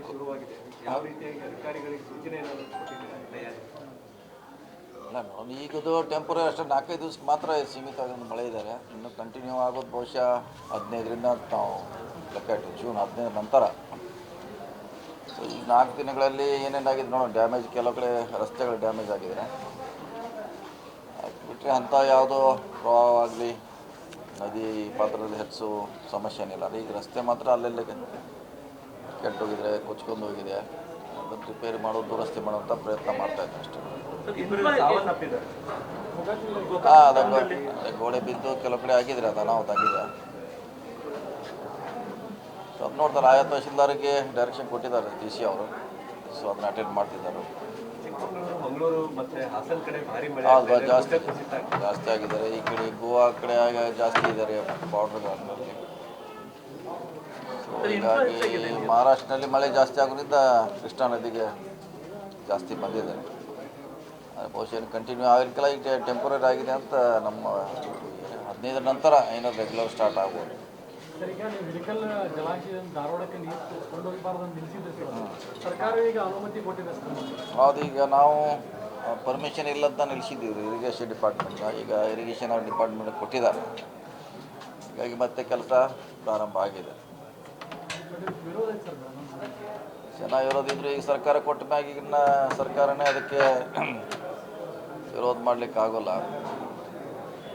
ಶುರುವಾಗಿದೆ. ಯಾವ ರೀತಿಯಾಗಿ ಅಧಿಕಾರಿಗಳಿಗೆ ಸೂಚನೆ ಏನಾದರೂ ಕೊಟ್ಟಿದ್ದೀರಾ ತಯಾರಿ? ಇಲ್ಲ ನೋಡಿ, ಈಗದು ಟೆಂಪರರಿ ಅಷ್ಟೇ 4-5 ದಿವ್ಸಕ್ಕೆ ಮಾತ್ರ ಸೀಮಿತವಾಗಿ ಮಳೆ ಇದ್ದಾರೆ. ಇನ್ನು ಕಂಟಿನ್ಯೂ ಆಗೋದು ಬಹುಶಃ 15ರಿಂದ ನಾವು ಲೆಕ್ಕ ಇಟ್ಟು ಜೂನ್ 15 ನಂತರ. ಸೊ ಈಗ 4 ದಿನಗಳಲ್ಲಿ ಏನೇನಾಗಿದೆ ನೋಡೋಣ. ಡ್ಯಾಮೇಜ್ ಕೆಲವು ಕಡೆ ರಸ್ತೆಗಳು ಡ್ಯಾಮೇಜ್ ಆಗಿದೆ. ಅದು ಬಿಟ್ಟರೆ ಅಂಥ ಯಾವುದೋ ಪ್ರವಾಹವಾಗಲಿ ನದಿ ಪಾತ್ರದಲ್ಲಿ ಹೆಚ್ಚು ಸಮಸ್ಯೆ ಏನಿಲ್ಲ. ಈಗ ರಸ್ತೆ ಮಾತ್ರ ಅಲ್ಲೆಲ್ಲ ಕೆಟ್ಟೋಗಿದ್ರೆ ಕೊಚ್ಕೊಂಡು ಹೋಗಿದೆ. ಅದನ್ನು ರಿಪೇರಿ ಮಾಡೋದು, ದುರಸ್ತಿ ಮಾಡುವಂಥ ಪ್ರಯತ್ನ ಮಾಡ್ತಾಯಿದ್ದೆ ಅಷ್ಟೇ. ಅದೇ ಗೋಡೆ ಬಿದ್ದು ಕೆಲವು ಕಡೆ ಆಗಿದ್ರೆ ಅದು ಅನಾಹುತ ಆಗಿದೆ. ಸೊ ಅದು ನೋಡ್ತಾರೆ, ಆಯಾ ತಹಶೀಲ್ದಾರಿಗೆ ಡೈರೆಕ್ಷನ್ ಕೊಟ್ಟಿದ್ದಾರೆ DC ಅವರು. ಸೊ ಅದನ್ನ ಅಟೆಂಡ್ ಮಾಡ್ತಿದ್ದಾರೆ. ಮಂಗಳೂರು ಮತ್ತು ಹಾಸನ ಕಡೆ ಭಾರಿ ಮಳೆ ಜಾಸ್ತಿ ಆಗಿದ್ದಾರೆ. ಈ ಕಡೆ ಗೋವಾ ಕಡೆ ಜಾಸ್ತಿ ಇದ್ದಾರೆ ಬಾರ್ಡರ್ಗಳಲ್ಲಿ. ಸೊ ಹೀಗಾಗಿ ಮಹಾರಾಷ್ಟ್ರದಲ್ಲಿ ಮಳೆ ಜಾಸ್ತಿ ಆಗೋದ್ರಿಂದ ಕೃಷ್ಣಾ ನದಿಗೆ ಜಾಸ್ತಿ ಬಂದಿದ್ದಾರೆ. ಬಹುಶಃ ಕಂಟಿನ್ಯೂ ಆಗಲಿಕ್ಕೆಲ್ಲ ಈಗ ಟೆಂಪರರಿ ಆಗಿದೆ ಅಂತ ನಮ್ಮ 15 ನಂತರ ಏನಾದ್ರು ರೆಗ್ಯುಲರ್ ಸ್ಟಾರ್ಟ್ ಆಗ್ಬೋದು. ಸರ್, ಈಗ ನೀವು ಹಿಡಕಲ್ ಜಲಾಶಯ ಧಾರವಾಡಕ್ಕೆ ನೀರು ಕೊಂಡೋಗಬಾರ್ದು ನಿಲ್ಲಿಸಿದ್ರೆ ಸರ್ಕಾರ ಈಗ ಅನುಮತಿ ಕೊಟ್ಟಿದೆ ಸರ್. ಹೌದು, ಈಗ ನಾವು ಪರ್ಮಿಷನ್ ಇಲ್ಲಂತ ನಿಲ್ಲಿಸಿದ್ದೀವಿ ಇರಿಗೇಷನ್ ಡಿಪಾರ್ಟ್ಮೆಂಟ್. ಈಗ ಇರಿಗೇಷನ್ ಅವ್ರ ಡಿಪಾರ್ಟ್ಮೆಂಟ್ ಕೊಟ್ಟಿದ್ದಾರೆ. ಹೀಗಾಗಿ ಮತ್ತೆ ಕೆಲಸ ಪ್ರಾರಂಭ ಆಗಿದೆ. ವಿರೋಧ ಸರ್ ಚೆನ್ನಾಗಿ ವಿರೋಧಿದ್ರು. ಈಗ ಸರ್ಕಾರ ಕೊಟ್ಟ ಮ್ಯಾಗ ಈಗಿನ ಸರ್ಕಾರನೇ ಅದಕ್ಕೆ ವಿರೋಧ ಮಾಡಲಿಕ್ಕೆ ಆಗೋಲ್ಲ.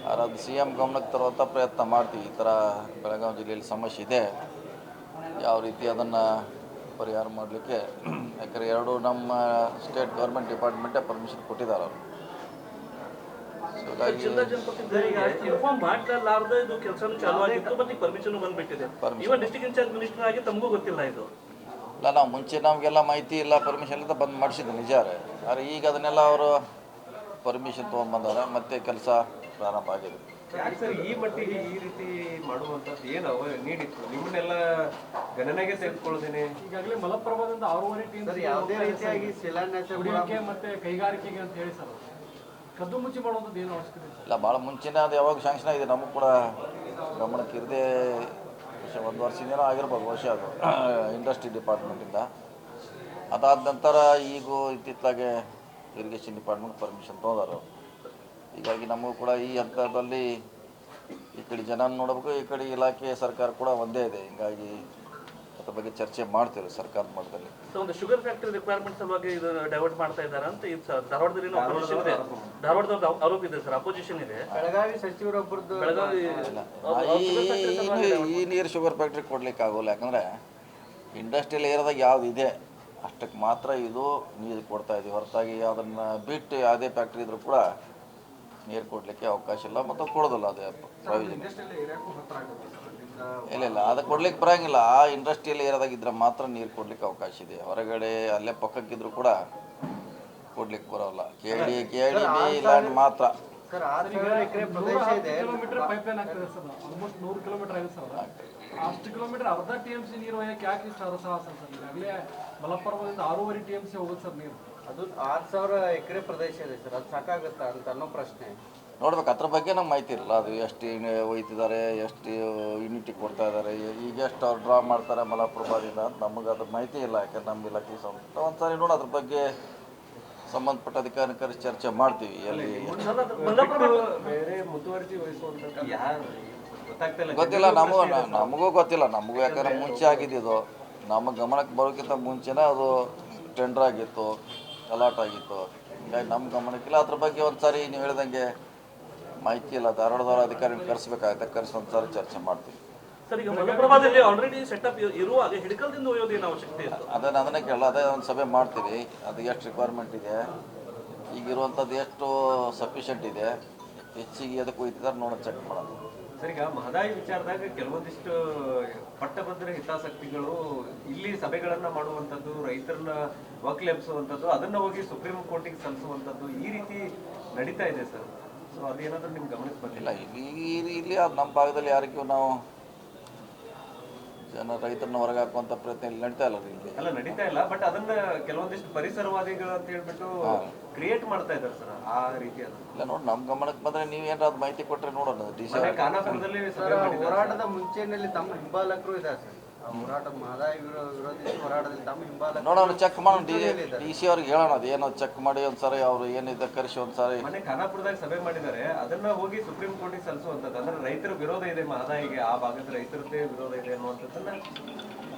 ಆದರೆ ಅದು CM ಗಮನಕ್ಕೆ ತರುವಂಥ ಪ್ರಯತ್ನ ಮಾಡ್ತೀವಿ. ಈ ಥರ ಬೆಳಗಾವಿ ಜಿಲ್ಲೆಯಲ್ಲಿ ಸಮಸ್ಯೆ ಇದೆ, ಯಾವ ರೀತಿ ಅದನ್ನು ಪರಿಹಾರ ಮಾಡಲಿಕ್ಕೆ. ಯಾಕಂದರೆ ಎರಡು ನಮ್ಮ ಸ್ಟೇಟ್ ಗೌರ್ಮೆಂಟ್ ಡಿಪಾರ್ಟ್ಮೆಂಟೇ ಪರ್ಮಿಷನ್ ಕೊಟ್ಟಿದ್ದಾರೆ ಅವರು. ಇಲ್ಲ, ನಾವು ಮುಂಚೆ ನಮಗೆಲ್ಲ ಮಾಹಿತಿ ಇಲ್ಲ, ಪರ್ಮಿಷನ್ ಇಲ್ಲ, ಬಂದ್ ಮಾಡಿಸಿದ್ದು ನಿಜ. ಆದರೆ ಈಗ ಅದನ್ನೆಲ್ಲ ಅವರು ಪರ್ಮಿಷನ್ ತೊಗೊಂಡ್ಬಂದಾರೆ, ಮತ್ತೆ ಕೆಲಸ ಪ್ರಾರಂಭ ಆಗಿದೆ. ಸರ್, ಈ ಮಟ್ಟಿಗೆ ಈ ರೀತಿ ಮಾಡುವಂಥದ್ದು ಏನು ನೀಡಿತ್ತು? ನಿಮ್ಮನ್ನೆಲ್ಲ ಗಣನೆಗೆ ತೆಗೆದುಕೊಳ್ಳೋದೇನೆ. ಈಗಾಗಲೇ ಮಲಪ್ರಭಾದಿಂದ 6.5 TMC ಯಾವುದೇ ರೀತಿಯಾಗಿ ಶಿಲಾನ್ಯಾಸ ಮತ್ತೆ ಕೈಗಾರಿಕೆಗೆ ಅಂತ ಹೇಳಿ ಸರ್ ಕದ್ದು ಮುಚ್ಚಿ ಮಾಡುವಂಥದ್ದು ಏನು ಅವಶ್ಯಕತೆ ಇಲ್ಲ, ಭಾಳ ಮುಂಚೆನೇ ಅದು ಯಾವಾಗ ಶಾಂಕ್ಷನ್ ಆಗಿದೆ ನಮಗೆ ಕೂಡ ಗಮನಕ್ಕೆ ಇರದೆ. ಬಹುಶಃ 1 ವರ್ಷದಿಂದನೂ ಆಗಿರ್ಬೋದು ಬಹುಶಃ ಅದು ಇಂಡಸ್ಟ್ರಿ ಡಿಪಾರ್ಟ್ಮೆಂಟಿಂದ. ಅದಾದ ನಂತರ ಈಗೂ ಇತ್ತಿತ್ತಲಾಗೆ ಇರಿಗೇಷನ್ ಡಿಪಾರ್ಟ್ಮೆಂಟ್ ಪರ್ಮಿಷನ್ ತೊಗೊಂಡರು. ಹೀಗಾಗಿ ನಮಗೂ ಕೂಡ ಈ ಹಂತದಲ್ಲಿ ಈ ಕಡೆ ಜನ ನೋಡಬೇಕು, ಈ ಕಡೆ ಇಲಾಖೆ ಸರ್ಕಾರ ಕೂಡ ಒಂದೇ ಇದೆ. ಹೀಗಾಗಿ ಅದ್ರ ಬಗ್ಗೆ ಚರ್ಚೆ ಮಾಡ್ತೀವಿ ಸರ್ಕಾರದ ಮಟ್ಟದಲ್ಲಿ. ಒಂದು ಶುಗರ್ ಫ್ಯಾಕ್ಟರಿ ರಿಕ್ವೈರ್ಮೆಂಟ್ ಸಲುವಾಗಿ ಇದು ಡೈವರ್ಟ್ ಮಾಡ್ತಾ ಇದ್ದಾರೆ ಅಂತ ಇದು ಧಾರವಾಡದಲ್ಲಿ ಅಪೋಸಿಷನ್ ಇದೆ. ಧಾರವಾಡದ ಆರೋಪ ಇದೆ ಸರ್, ಅಪೋಸಿಷನ್ ಇದೆ. ಬೆಳಗಾವಿ ಸಚಿವರೊಬ್ಬರದ್ದು ಈ ನೀರು ಶುಗರ್ ಫ್ಯಾಕ್ಟ್ರಿ ಕೊಡ್ಲಿಕ್ಕೆ ಆಗೋಲ್ಲ. ಯಾಕಂದರೆ ಇಂಡಸ್ಟ್ರಿಯಲ್ ಏರಿಯಾದಾಗ ಯಾವ್ದು ಇದೆ ಅಷ್ಟಕ್ಕೆ ಮಾತ್ರ ಇದು ನೀರು ಕೊಡ್ತಾ ಇದ್ದೀವಿ. ಹೊರತಾಗಿ ಅದನ್ನು ಬಿಟ್ಟು ಯಾವುದೇ ಫ್ಯಾಕ್ಟ್ರಿ ಇದ್ರೂ ಕೂಡ ನೀರು ಕೊಡಲಿಕ್ಕೆ ಅವಕಾಶ ಇಲ್ಲ ಮತ್ತು ಕೊಡೋದಿಲ್ಲ. ಅದೇ ಪ್ರಯೋಜನ ಇಲ್ಲ, ಅದು ಕೊಡ್ಲಿಕ್ಕೆ ಬರೋಂಗಿಲ್ಲ. ಆ ಇಂಡಸ್ಟ್ರಿಯಲ್ ಏರಿಯಾದಾಗ ಇದ್ರೆ ಮಾತ್ರ ನೀರು ಕೊಡ್ಲಿಕ್ಕೆ ಅವಕಾಶ ಇದೆ. ಹೊರಗಡೆ ಅಲ್ಲೇ ಪಕ್ಕಕ್ಕಿದ್ರು ಕೂಡ ಕೊಡ್ಲಿಕ್ಕೆ ಬರೋಲ್ಲ. KD ಲ್ಯಾಂಡ್ ಮಾತ್ರ. ಸರ್, 6,000 ಎಕರೆ ಪ್ರದೇಶ ಇದೆ. ಕಿಲೋಮೀಟರ್ ಪೈಪ್ಲೈನ್ ಆಗ್ತದೆ ಸರ್. ಆಲ್ಮೋಸ್ಟ್ 100 ಕಿಲೋಮೀಟರ್ ಆಗಿದೆ ಸರ್. ಅಷ್ಟು ಕಿಲೋಮೀಟರ್ ಅರ್ಧ TMC ನೀರು ಒಯ್ಯಕ್ಕೆ ಯಾಕೆ ಇಷ್ಟು ಹರಸಾಹಸ ಸರ್? ಈಗಾಗಲೇ ಮಲಪ್ರಭಾದಿಂದ 6.5 TMC ಹೋಗುತ್ತೆ ಸರ್ ನೀರು. ಅದು 6,000 ಎಕರೆ ಪ್ರದೇಶ ಇದೆ ಸರ್. ಅದು ಸಾಕಾಗುತ್ತಾ ಅಂತ ಅನ್ನೋ ಪ್ರಶ್ನೆ ನೋಡ್ಬೇಕು. ಅದ್ರ ಬಗ್ಗೆ ನಮ್ಗೆ ಮಾಹಿತಿ ಇರಲ್ಲ. ಅದು ಎಷ್ಟು ಒಯ್ತಿದ್ದಾರೆ, ಎಷ್ಟು ಯೂನಿಟಿಗೆ ಕೊಡ್ತಾ ಇದ್ದಾರೆ, ಈಗ ಎಷ್ಟು ಅವ್ರು ಡ್ರಾ ಮಾಡ್ತಾರೆ ಮಲಪ್ರಭಾದಿಂದ ಅಂತ ನಮಗೆ ಅದ್ರ ಮಾಹಿತಿ ಇಲ್ಲ. ಯಾಕಂದ್ರೆ ನಮ್ಮ ಇಲಾಖೆ ಒಂದ್ಸಾರಿ ನೋಡಿ ಅದ್ರ ಬಗ್ಗೆ ಸಂಬಂಧಪಟ್ಟ ಅಧಿಕಾರಿ ಕರೆಸಿ ಚರ್ಚೆ ಮಾಡ್ತೀವಿ. ಎಲ್ಲಿ ಬೇರೆ ಮುತುವರ್ಜಿ ವಹಿಸುವಂಥದ್ದು ಯಾರು ಗೊತ್ತಾಗ್ತಿಲ್ಲ. ಗೊತ್ತಿಲ್ಲ, ನಮಗೂ ಗೊತ್ತಿಲ್ಲ. ನಮಗೂ ಯಾಕಂದ್ರೆ ಮುಂಚೆ ಆಗಿದ್ದು ನಮ್ಮ ಗಮನಕ್ಕೆ ಬರೋಕ್ಕಿಂತ ಮುಂಚೆನೇ ಅದು ಟೆಂಡರ್ ಆಗಿತ್ತು, ಅಲಾಟ್ ಆಗಿತ್ತು. ಹೀಗಾಗಿ ನಮ್ಮ ಗಮನಕ್ಕಿಲ್ಲ. ಅದ್ರ ಬಗ್ಗೆ ಒಂದು ಸಾರಿ ನೀವು ಹೇಳ್ದಂಗೆ ಮಾಹಿತಿ ಇಲ್ಲ. ಧಾರವಾಡದವರ ಅಧಿಕಾರಿಗಳು ಕರೆಸ್ಬೇಕಾಗುತ್ತೆ, ಕರೆಸಿ ಒಂದು ಸಾರಿ ಚರ್ಚೆ ಮಾಡ್ತೀವಿ. ಸರ್, ಈಗ ಮಲಪ್ರಭಾದಲ್ಲಿ ಆಲ್ರೆಡಿ ಸೆಟಪ್ ಇರುವಾಗ ಹಿಡಕಲ್ದಿಂದ ಒಯ್ಯೋದೇನು ಅವಶ್ಯಕತೆ ಇತ್ತು? ಅದನ್ನೇ ಕೇಳಲ್ಲ. ಅದೇ ಒಂದು ಸಭೆ ಮಾಡ್ತೀವಿ. ಅದು ಎಷ್ಟು ರಿಕ್ವೈರ್ಮೆಂಟ್ ಇದೆ, ಈಗಿರುವಂಥದ್ದು ಎಷ್ಟು ಸಫಿಷಿಯೆಂಟ್ ಇದೆ, ಹೆಚ್ಚಿಗೆ ಅದಕ್ಕೆ ಒಯ್ತಿದ್ದಾರೆ ನೋಡೋದು ಚೆಕ್ ಮಾಡೋದು. ಸರ್, ಈಗ ಮಹದಾಯಿ ವಿಚಾರದಾಗ ಕೆಲವೊಂದಿಷ್ಟು ಪಟ್ಟಭದ್ರ ಹಿತಾಸಕ್ತಿಗಳು ಇಲ್ಲಿ ಸಭೆಗಳನ್ನ ಮಾಡುವಂಥದ್ದು, ರೈತರನ್ನ ವಕ್ಲೆಬ್ಸುವಂಥದ್ದು, ಅದನ್ನ ಹೋಗಿ ಸುಪ್ರೀಂ ಕೋರ್ಟಿಗೆ ಸಲ್ಲಿಸುವಂಥದ್ದು ಈ ರೀತಿ ನಡೀತಾ ಇದೆ ಸರ್. ಸೊ ಅದೇನಾದ್ರೂ ನಿಮ್ಗೆ ಗಮನಕ್ಕೆ ಬಂದಿಲ್ಲ? ಇಲ್ಲಿ ಅದು ನಮ್ಮ ಭಾಗದಲ್ಲಿ ಯಾರಿಗೂ ನಾವು ರೈತರನ್ನ ಹೊರಗೆ ಹಾಕುವಂಥ ಪ್ರಯತ್ನ ಇಲ್ಲಿ ನಡೀತಾ ಇಲ್ಲ. ಇಲ್ಲಿ ಅಲ್ಲ, ನಡೀತಾ ಇಲ್ಲ. ಬಟ್ ಅದನ್ನ ಕೆಲವೊಂದಿಷ್ಟು ಪರಿಸರವಾದಿಗಳು ಅಂತ ಹೇಳ್ಬಿಟ್ಟು ಕ್ರಿಯೇಟ್ ಮಾಡ್ತಾ ಇದ್ದಾರೆ ಸರ್. ಆ ರೀತಿ ಇಲ್ಲ ನೋಡಿ, ನಮ್ಮ ಗಮನಕ್ಕೆ ಬಂದರೆ ನೀವೇನಾದ್ರು ಮಾಹಿತಿ ಕೊಟ್ಟರೆ ನೋಡೋಣ. ಖಾನಾಪುರದಲ್ಲಿ ಹೋರಾಟದ ಮುಂಚೆನಲ್ಲಿ ತಮ್ಮ ಹಿಂಬಾಲಕರು ಇದ್ದಾರೆ ಸರ್. ಹೋರಾಟ ಮಹದಾಯಿ ವಿರೋಧಿಸಿ ಹೋರಾಟದಲ್ಲಿ ತಮ್ಮ ಹಿಂಬಾಲ ನೋಡೋಣ, ಚೆಕ್ ಮಾಡೋಣ. ಡಿ ಸಿ ಅವ್ರಿಗೆ ಹೇಳೋಣ, ಅದು ಏನೋ ಚೆಕ್ ಮಾಡಿ ಒಂದ್ಸರಿ ಅವ್ರು ಏನಿದೆ ಕರೆಸಿ ಒಂದ್ಸರಿ. ಮೊನ್ನೆ ಖಾನಾಪುರದಾಗ ಸಭೆ ಮಾಡಿದ್ದಾರೆ, ಅದನ್ನ ಹೋಗಿ ಸುಪ್ರೀಂ ಕೋರ್ಟಿಗೆ ಸಲ್ಲಿಸುವಂತದ್ದು. ಅಂದ್ರೆ ರೈತರ ವಿರೋಧ ಇದೆ ಮಹದಾಯಿಗೆ, ಆ ಭಾಗದ ರೈತರದ್ದೇ ವಿರೋಧ ಇದೆ ಅನ್ನುವಂಥದ್ದನ್ನ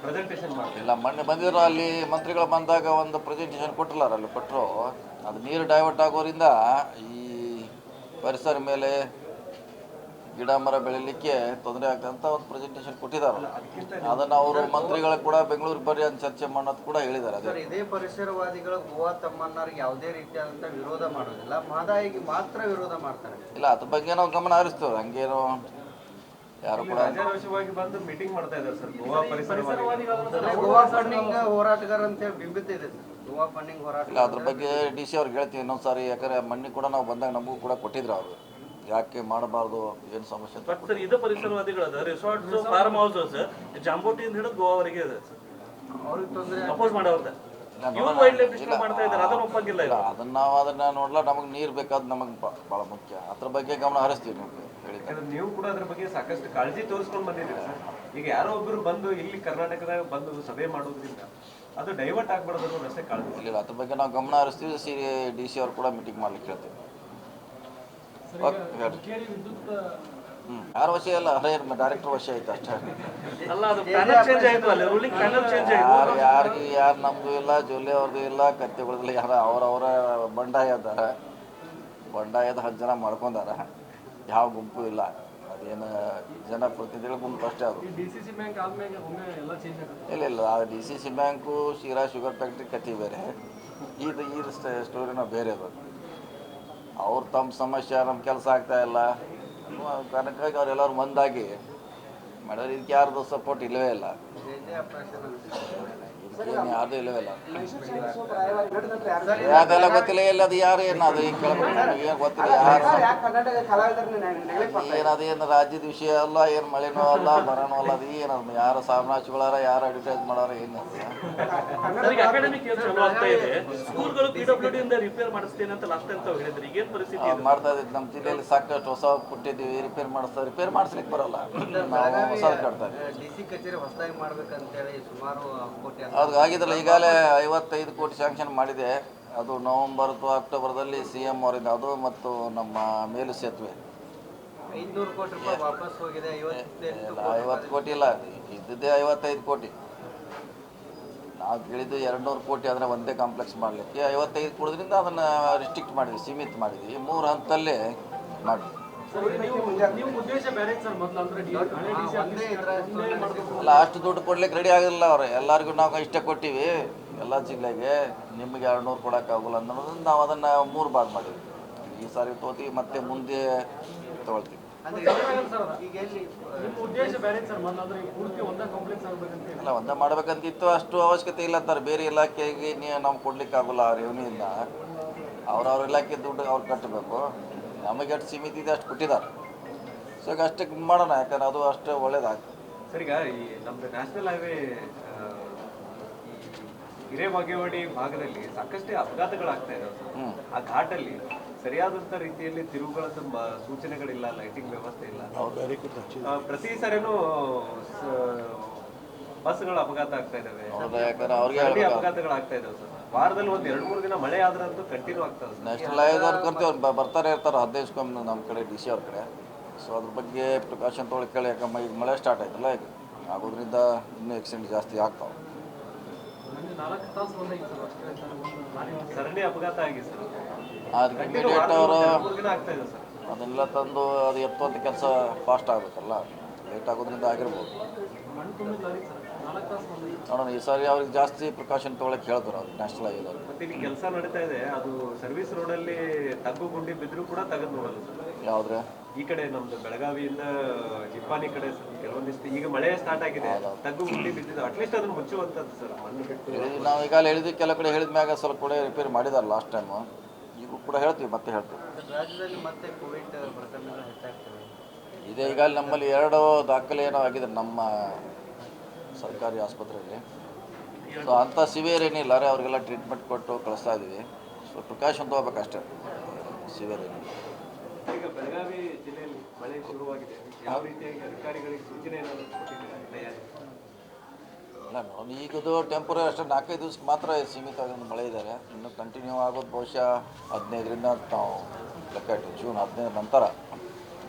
ಪ್ರೆಸೆಂಟೇಷನ್ ಮಾಡಿ. ಇಲ್ಲ, ಮೊನ್ನೆ ಬಂದಿದ್ರು, ಅಲ್ಲಿ ಮಂತ್ರಿಗಳು ಬಂದಾಗ ಒಂದು ಪ್ರೆಸೆಂಟೇಷನ್ ಕೊಟ್ಟಿಲ್ಲ, ಅಲ್ಲಿ ಕೊಟ್ಟರು. ಅದು ನೀರು ಡೈವರ್ಟ್ ಆಗೋದ್ರಿಂದ ಈ ಪರಿಸರ ಮೇಲೆ ಗಿಡ ಮರ ಬೆಳಿಲಿಕ್ಕೆ ತೊಂದರೆ ಆಗ್ತದೆ ಅಂತ ಒಂದು ಪ್ರೆಸೆಂಟೇಷನ್ ಕೊಟ್ಟಿದ್ದಾರೆ. ಅದನ್ನು ಅವರು ಮಂತ್ರಿಗಳಿಗೆ ಕೂಡ ಬೆಂಗಳೂರು ಬರ್ರಿ ಅಂತ ಚರ್ಚೆ ಮಾಡೋದು ಕೂಡ ಹೇಳಿದ್ದಾರೆ. ಸರ್, ಇದೇ ಪರಿಸರವಾದಿಗಳು ಗೋವಾ ತಮ್ಮಣ್ಣರಿಗೆ ಯಾವುದೇ ರೀತಿಯಾದಂಥ ವಿರೋಧ ಮಾಡೋದಿಲ್ಲ, ಮಹದಾಯಿಗೆ ಮಾತ್ರ ವಿರೋಧ ಮಾಡ್ತಾರೆ. ಇಲ್ಲ, ಅದ್ರ ಬಗ್ಗೆ ನಾವು ಗಮನ ಹರಿಸ್ತೇವೆ. ಹಂಗೇನು ಯಾರು ಕೂಡ ರಾಜಾರೋಷವಾಗಿ ಬಂದು ಮೀಟಿಂಗ್ ಮಾಡ್ತಾ ಇದ್ದಾರೆ ಸರ್. ಗೋವಾ ಪರಿಸರವಾದಿಗಳು ಗೋವಾ ಫಂಡಿಂಗ್ ಹೋರಾಟಗಾರ ಅಂತ ಹೇಳಿ ಬಿಂಬಿತ ಇದೆ ಸರ್. ಗೋವಾ ಫಂಡಿಂಗ್ ಹೋರಾಟ ಇಲ್ಲ, ಅದ್ರ ಬಗ್ಗೆ ಡಿ ಸಿ ಅವ್ರಿಗೆ ಹೇಳ್ತೀವಿ ಇನ್ನೊಂದ್ಸಾರಿ. ಯಾಕಂದ್ರೆ ಮೊನ್ನೆ ಕೂಡ ನಾವು ಬಂದಾಗ ನಮಗೂ ಕೂಡ ಕೊಟ್ಟಿದ್ರು ಅವರು, ಯಾಕೆ ಮಾಡಬಾರ್ದು, ಏನು ಸಮಸ್ಯೆ ಅಂತ. ಬಟ್ ಸರ್, ಇದು ಪರಿಸರವಾದಿಗಳು ಅದ ರಿಸಾರ್ಟ್ಸ್ ಫಾರ್ಮ್ ಹೌಸಸ್ ಜಾಂಬೋಟಿಯಿಂದ ಹಿಡಿದು ಗೋವಾವರೆಗೆ ಇದೆ ಸರ್. ಅವ್ರಿಗೆ ತೊಂದರೆ ಅಪೋಸ್ ಮಾಡೋರ್ದ ಇವ್ರು ವೈಲ್ಡ್ ಲೈಫ್ ಡಿಸ್ಟ್ರಿಕ್ಟ್ ಮಾಡ್ತಾ ಇದ್ದಾರೆ, ಅದನ್ನ ಒಪ್ಪಂಗಿಲ್ಲ. ಇಲ್ಲ, ಅದನ್ನ ನಾವು ಅದನ್ನ ನೋಡ್ಲ, ನಮಗೆ ನೀರು ಬೇಕಾದ್ ನಮಗೆ ಭಾಳ ಮುಖ್ಯ. ಅದ್ರ ಬಗ್ಗೆ ಗಮನ ಹರಿಸ್ತೀವಿ. ನಿಮಗೆ ಹೇಳಿದ್ದೆ, ನೀವು ಕೂಡ ಅದ್ರ ಬಗ್ಗೆ ಸಾಕಷ್ಟು ಕಾಳಜಿ ತೋರಿಸ್ಕೊಂಡು ಬಂದಿದ್ದೀರಿ ಸರ್. ಈಗ ಯಾರೋ ಒಬ್ರು ಬಂದು ಇಲ್ಲಿ ಕರ್ನಾಟಕದಾಗ ಬಂದು ಸಭೆ ಮಾಡೋದ್ರಿಂದ ಅದು ಡೈವರ್ಟ್ ಆಗ್ಬಾರ್ದು ಅನ್ನೋದು ಅಷ್ಟೇ ಕಾಳಜಿ. ಇಲ್ಲ, ಅದ್ರ ಬಗ್ಗೆ ನಾವು ಗಮನ ಹರಿಸ್ತೀವಿ. ಡಿ ಸಿ ಅವ್ರು ಕೂಡ ಮೀಟಿಂಗ್ ಮಾಡ್ಲಿಕ್ಕೆ ಹೇಳ್ತೀವಿ. ಯಾರು ವಶ ಇಲ್ಲ, ಡೈರೆಕ್ಟರ್ ವಶ ಆಯ್ತು ಅಷ್ಟೇ. ಅಲ್ಲ, ಅದು ಪ್ಯಾನಲ್ ಚೇಂಜ್ ಆಯ್ತು, ಅಲ್ಲಿ ರೂಲಿಂಗ್ ಪ್ಯಾನಲ್ ಚೇಂಜ್ ಆಯ್ತು. ಯಾರು ನಮ್ದು ಇಲ್ಲ, ಜೊಲ್ಲೆ ಅವ್ರದ್ದು ಇಲ್ಲ, ಕತ್ತೆಗಳದಿಲ್ಲ, ಯಾರು ಅವರವರ ಬಂಡಾಯ ಅದಾರ. ಬಂಡಾಯದ 10 ಜನ ಮಾಡ್ಕೊಂಡಾರ, ಯಾವ ಗುಂಪು ಇಲ್ಲ. ಅದೇನು ಜನಪ್ರತಿನಿಧಿಗಳ ಗುಂಪು ಅಷ್ಟೇ ಅದು. ಇಲ್ಲ ಇಲ್ಲ, ಆ DCC bank, Sira sugar factory ಕತೆ ಬೇರೆ, ಇದು ಸ್ಟೋರಿನ ಬೇರೆ ಅದು. ಅವ್ರು ತಮ್ಮ ಸಮಸ್ಯೆ, ನಮ್ಮ ಕೆಲಸ ಆಗ್ತಾ ಇಲ್ಲ ಕಾರಣಕ್ಕಾಗಿ ಅವರೆಲ್ಲರೂ ಒಂದಾಗಿ ಮಾಡಿದ್ರೆ ಇದಕ್ಕೆ ಯಾರ್ದು ಸಪೋರ್ಟ್ ಇಲ್ಲವೇ ಇಲ್ಲ. ಇದಕ್ಕೇನು ಯಾರ್ದು ಇಲ್ಲವೇ ಇಲ್ಲ. ಅದೆಲ್ಲ ಗೊತ್ತಿಲ್ಲ, ಎಲ್ಲ ಅದು ಯಾರು ಏನು ಅದು ಈಗ ಕೇಳ್ಬೇಕು, ಏನು ಗೊತ್ತಿಲ್ಲ ಯಾರು ಏನದು, ಏನು ರಾಜ್ಯದ ವಿಷಯ ಅಲ್ಲ, ಏನು ಮಳೆನೂ ಅಲ್ಲ, ಬರನೂ ಅಲ್ಲ. ಅದು ಏನದು ಯಾರು ಸಾಮ್ರಾಜ್ಯಗಳಾರ, ಯಾರು ಅಡ್ವರ್ಟೈಸ್ ಮಾಡಾರ, ಏನು ಅಕಾಡೆಮಿಕ್ ಇಯರ್ ಚಲೋ ಆಗ್ತಾ ಇದೆ. ಸ್ಕೂಲ್ಗಳು PWD ಇಂದ ರಿಪೇರ್ ಮಾಡಿಸ್ತೇನೆ ಅಂತ ಲಾಸ್ಟ್ ಟೈಮ್ ತಾವು ಹೇಳಿದ್ರಿ, ಈಗೇನು ಪರಿಸ್ಥಿತಿ ಇದೆ? ಮಾಡ್ತಾ ಇದ್ದೀವಿ. ನಮ್ಮ ಜಿಲ್ಲೆಯಲ್ಲಿ ಸಾಕಷ್ಟು ಹೊಸ ಕೊಟ್ಟಿದ್ದೀವಿ, ರಿಪೇರ್ ಮಾಡಿಸ್ಲಿಕ್ಕೆ ಬರೋಲ್ಲ, ನಾವು ಹೊಸದು ಕಟ್ತಾ ಇದ್ದೀವಿ. DC ಕಚೇರಿ ಹೊಸದಾಗಿ ಮಾಡ್ಬೇಕಂತೇಳಿ ಸುಮಾರು ಕೋಟಿ ಅದು ಆಗಿದ್ರಲ್ಲ, ಈಗಾಗಲೇ 55 ಕೋಟಿ ಸ್ಯಾಂಕ್ಷನ್ ಮಾಡಿದೆ. ಅದು ನವೆಂಬರ್ ಅಥವಾ ಅಕ್ಟೋಬರ್ದಲ್ಲಿ CM ಅವರಿಂದ, ಅದು ಮತ್ತು ನಮ್ಮ ಮೇಲು ಸೇತುವೆ 500 ಕೋಟಿ ರೂಪಾಯಿ ವಾಪಸ್ ಹೋಗಿದೆ. 50 ಕೋಟಿ ಇಲ್ಲ, ಇದ್ದಿದ್ದೇ 55 ಕೋಟಿ. ನಾವು ಕೇಳಿದ್ದು 200 ಕೋಟಿ ಆದರೆ ಒಂದೇ ಕಾಂಪ್ಲೆಕ್ಸ್ ಮಾಡಲಿಕ್ಕೆ 55 ಕೊಡೋದ್ರಿಂದ ಅದನ್ನು ರಿಸ್ಟ್ರಿಕ್ಟ್ ಮಾಡಿದ್ವಿ, ಸೀಮಿತ ಮಾಡಿದ್ವಿ. 3 ಹಂತದಲ್ಲೇ ಮಾಡಿ. ಅಲ್ಲ, ಅಷ್ಟು ದುಡ್ಡು ಕೊಡ್ಲಿಕ್ಕೆ ರೆಡಿ ಆಗಿಲ್ಲ ಅವ್ರು. ಎಲ್ಲರಿಗೂ ನಾವು ಇಷ್ಟೇ ಕೊಟ್ಟಿವಿ, ಎಲ್ಲ ಜಿಲ್ಲೆಗೆ. ನಿಮಗೆ 200 ಕೊಡೋಕ್ಕಾಗಲ್ಲ ಅನ್ನೋದ್ರಿಂದ ನಾವು ಅದನ್ನು 3 ಭಾಗ ಮಾಡಿದ್ವಿ. ಈ ಸಾರಿ ತಗೋತೀವಿ, ಮತ್ತೆ ಮುಂದೆ ತಗೊಳ್ತೀವಿ. ಅಲ್ಲ, ಒಂದೇ ಮಾಡ್ಬೇಕಂತಿತ್ತು, ಅಷ್ಟು ಅವಶ್ಯಕತೆ ಇಲ್ಲ ಅಂತಾರೆ. ಬೇರೆ ಇಲಾಖೆಗೆ ನಾವು ಕೊಡ್ಲಿಕ್ಕೆ ಆಗೋಲ್ಲ, ರೆವಿನ್ಯೂಯಿಂದ ಅವ್ರವ್ರ ಇಲಾಖೆ ದುಡ್ಡು ಅವ್ರು ಕಟ್ಟಬೇಕು. ನಮಗೆ ಎಷ್ಟು ಸೀಮಿತ ಇದೆ ಅಷ್ಟು ಕೊಟ್ಟಿದ್ದಾರೆ. ಸೊ ಈಗ ಅಷ್ಟಕ್ಕೆ ಮಾಡೋಣ, ಯಾಕಂದ್ರೆ ಅದು ಅಷ್ಟೇ ಒಳ್ಳೇದಾಗ್ತದೆ. ಸರ್, ಈಗ ಈ ನಮ್ದು ನ್ಯಾಷನಲ್ ಹೈವೇ ಹಿರೇಬಾಗೇವಾಡಿ ಭಾಗದಲ್ಲಿ ಸಾಕಷ್ಟೇ ಅಪಘಾತಗಳಾಗ್ತಾ ಇದಾವೆ. ಆ ಘಾಟಲ್ಲಿ ಸರಿಯಾದಂತ ರೀತಿಯಲ್ಲಿ ತಿರುವುಗಳನ್ನ ಸೂಚನೆಗಳಿಲ್ಲ, ಲೈಟಿಂಗ್ ವ್ಯವಸ್ಥೆ ಇಲ್ಲ. ಪ್ರತಿ ಸರಿನೂ ಬಸ್ಗಳ ಅಪಘಾತ ಆಗ್ತಾ ಇದಾವೆ, ಯಾಕಂದ್ರೆ ಅವ್ರಿಗೆ ಅಪಘಾತಗಳಾಗ್ತಾ ಇದಾವೆ ಸರ್. ವಾರದಲ್ಲಿ 1-2-3 ದಿನ ಮಳೆ ಆದ್ರಂತೂ ಕಂಟಿನ್ಯೂ ಆಗ್ತದೆ. ನ್ಯಾಷನಲ್ ಹೈವೇದವ್ರು ಕರ್ತೀವಿ, ಅವ್ರು ಬರ್ತಾರೆ ಇರ್ತಾರೆ 15 ಕೊಮ್ಮೆ ನಮ್ಮ ಕಡೆ DC ಅವ್ರ ಕಡೆ. ಸೊ ಅದ್ರ ಬಗ್ಗೆ ಪ್ರಿಕಾಷನ್ ತೊಗೊಳಕ್ಕೆ ಹೇಳಿ, ಯಾಕಂದ್ರೆ ಈಗ ಮಳೆ ಸ್ಟಾರ್ಟ್ ಆಯ್ತಲ್ಲ, ಈಗ ಆಗೋದ್ರಿಂದ ಇನ್ನೂ ಆಕ್ಸಿಡೆಂಟ್ ಜಾಸ್ತಿ ಆಗ್ತಾವೆ. ಸರಣಿ ಅಪಘಾತ ಆಗಿದೆ ಸರ್. ಅದಕ್ಕೆ ಇಮಿಡಿಯೇಟ್ ಅವರು 3 ದಿನ ಆಗ್ತಾ ಇದೆ ಸರ್. ಅದನ್ನೆಲ್ಲ ತಂದು ಅದು ಎತ್ತುವಂಥ ಕೆಲಸ ಫಾಸ್ಟ್ ಆಗಬೇಕಲ್ಲ, ಲೇಟ್ ಆಗೋದ್ರಿಂದ ಆಗಿರ್ಬೋದು. ನೋಡೋಣ, ಈ ಸಾರಿ ಅವ್ರಿಗೆ ಜಾಸ್ತಿ ಪ್ರಿಕಾಷನ್ ತೊಗೊಳಕ್ಕೆ ಹೇಳ್ತಾರೆ ಅವ್ರು ನ್ಯಾಷನಲ್ ಹೈವೇದವ್ರು. ಮತ್ತೆ ಇಲ್ಲಿ ಕೆಲಸ ನಡೀತಾ ಇದೆ, ಅದು ಸರ್ವಿಸ್ ರೋಡಲ್ಲಿ ತಗ್ಗು ಗುಂಡಿ ಬಿದ್ದರೂ ಕೂಡ ತೆಗೆದು ನೋಡಲ್ಲ ಸರ್. ಯಾವುದ್ರೆ ಈ ಕಡೆ ನಮ್ದು ಬೆಳಗಾವಿಯಿಂದ ನಿಪ್ಪಾನಿ ಕಡೆ ಕೆಲವೊಂದಿಷ್ಟು ಈಗ ಮಳೆ ಸ್ಟಾರ್ಟ್ ಆಗಿದೆ, ತಗ್ಗು ಗುಂಡಿ ಬಿದ್ದಿದೆ. ಅಟ್ಲೀಸ್ಟ್ ಅದನ್ನು ಮುಚ್ಚುವಂಥದ್ದು ಸರ್, ಮಣ್ಣು ಬಿಟ್ಟು. ನಾವು ಈಗಾಗಲೇ ಹೇಳಿದ್ವಿ, ಕೆಲವು ಕಡೆ ಹೇಳಿದ ಮ್ಯಾಗ ಸ್ವಲ್ಪ ಕೂಡ ರಿಪೇರಿ ಮಾಡಿದಾರೆ ಲಾಸ್ಟ್ ಟೈಮು. ಈಗ ಕೂಡ ಹೇಳ್ತೀವಿ, ಮತ್ತೆ ಹೇಳ್ತೀವಿ. ರಾಜ್ಯದಲ್ಲಿ ಮತ್ತೆ ಕೋವಿಡ್ ಪ್ರಕರಣಗಳು ಹೆಚ್ಚಾಗ್ತವೆ. ಇದೇ ಈಗಾಗಲೇ ನಮ್ಮಲ್ಲಿ 2 ದಾಖಲೆ ಏನೋ ಆಗಿದೆ ನಮ್ಮ ಸರ್ಕಾರಿ ಆಸ್ಪತ್ರೆಯಲ್ಲಿ. ಸೊ ಅಂಥ ಸಿವಿಯರ್ ಏನಿಲ್ಲ ರೀ, ಅವ್ರಿಗೆಲ್ಲ ಟ್ರೀಟ್ಮೆಂಟ್ ಕೊಟ್ಟು ಕಳಿಸ್ತಾ ಇದ್ದೀವಿ. ಸೊ ಪ್ರಿಕಾಷನ್ ತೊಗೋಬೇಕಷ್ಟೇ, ಸಿವಿಯರ್ ಏನಿಲ್ಲ. ಈಗ ಬೆಳಗಾವಿ ಜಿಲ್ಲೆಯಲ್ಲಿ ಮಳೆ ಶುರುವಾಗಿದೆ, ಯಾವ ರೀತಿಯಾಗಿ ಅಧಿಕಾರಿಗಳಿಗೆ ಸೂಚನೆ ಏನಾದರೂ ಕೊಟ್ಟಿದ್ದೀರಾ? ಅಲ್ಲ ಮೇಡಮ್ ಈಗದು ಟೆಂಪರರಿ ಅಷ್ಟೇ 4-5 ದಿವ್ಸಕ್ಕೆ ಮಾತ್ರ ಸೀಮಿತವಾಗಿ ಮಳೆ ಇದ್ದಾರೆ. ಇನ್ನು ಕಂಟಿನ್ಯೂ ಆಗೋದು ಬಹುಶಃ 15ರಿಂದ ನಾವು ಲೆಕ್ಕ ಇಟ್ಟು ಜೂನ್ 15 ನಂತರ.